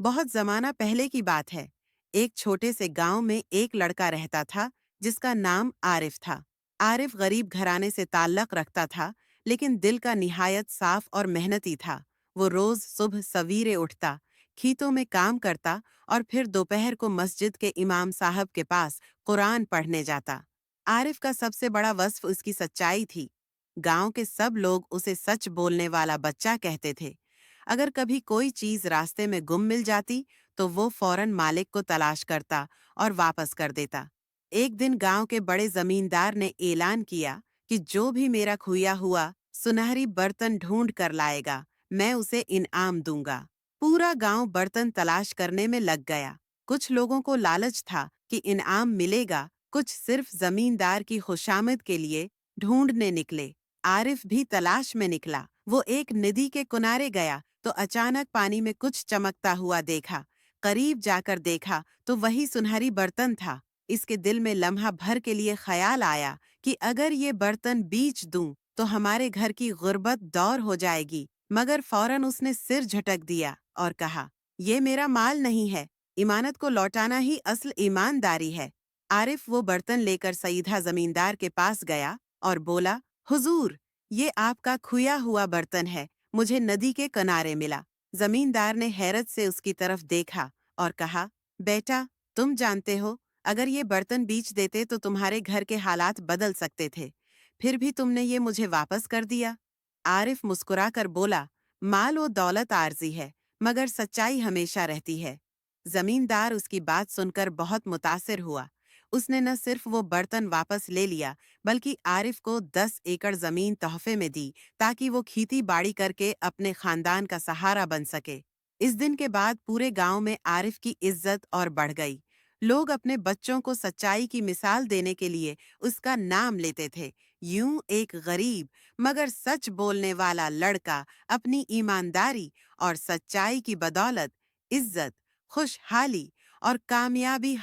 बहुत जमाना पहले की बात है। एक छोटे से गांव में एक लड़का रहता था जिसका नाम आरिफ था। आरिफ गरीब घराने से ताल्लुक रखता था, लेकिन दिल का निहायत साफ और मेहनती था। वो रोज सुबह सवीरे उठता, खेतों में काम करता और फिर दोपहर को मस्जिद के इमाम साहब के पास कुरान पढ़ने जाता। आरिफ का सबसे बड़ा वस्फ उसकी सच्चाई थी। गांव के सब लोग उसे सच बोलने वाला बच्चा कहते थे। अगर कभी कोई चीज रास्ते में गुम मिल जाती तो वो फौरन मालिक को तलाश करता और वापस कर देता। एक दिन गांव के बड़े जमींदार ने ऐलान किया कि जो भी मेरा खोया हुआ सुनहरी बर्तन ढूंढ कर लाएगा, मैं उसे इनाम दूंगा। पूरा गांव बर्तन तलाश करने में लग गया। कुछ लोगों को लालच था कि इनाम मिलेगा, कुछ सिर्फ जमींदार की खुशामद के लिए ढूंढने निकले। आरिफ भी तलाश में निकला। वो एक नदी के किनारे गया तो अचानक पानी में कुछ चमकता हुआ देखा। करीब जाकर देखा तो वही सुनहरी बर्तन था। इसके दिल में लम्हा भर के लिए ख्याल आया कि अगर ये बर्तन बेच दूं तो हमारे घर की गुर्बत दूर हो जाएगी। मगर फौरन उसने सिर झटक दिया और कहा, ये मेरा माल नहीं है, इमानत को लौटाना ही असल ईमानदारी है। आरिफ वो बर्तन लेकर सीधा जमींदार के पास गया और बोला, हुजूर, ये आपका खोया हुआ बर्तन है, मुझे नदी के किनारे मिला। जमींदार ने हैरत से उसकी तरफ देखा और कहा, बेटा, तुम जानते हो, अगर ये बर्तन बेच देते तो तुम्हारे घर के हालात बदल सकते थे, फिर भी तुमने ये मुझे वापस कर दिया। आरिफ मुस्कुराकर बोला, माल और दौलत आर्जी है, मगर सच्चाई हमेशा रहती है। जमींदार उसकी बात सुनकर बहुत मुतासिर हुआ। उसने न सिर्फ वो बर्तन वापस ले लिया, बल्कि आरिफ को 10 एकड़ जमीन तोहफे में दी ताकि वो खेती बाड़ी करके अपने खानदान का सहारा बन सके। इस दिन के बाद पूरे गांव में आरिफ की इज्जत और बढ़ गई। लोग अपने बच्चों को सच्चाई की मिसाल देने के लिए उसका नाम लेते थे। यूं एक गरीब मगर सच बोलने वाला लड़का अपनी ईमानदारी और सच्चाई की बदौलत इज्जत, खुशहाली और कामयाबी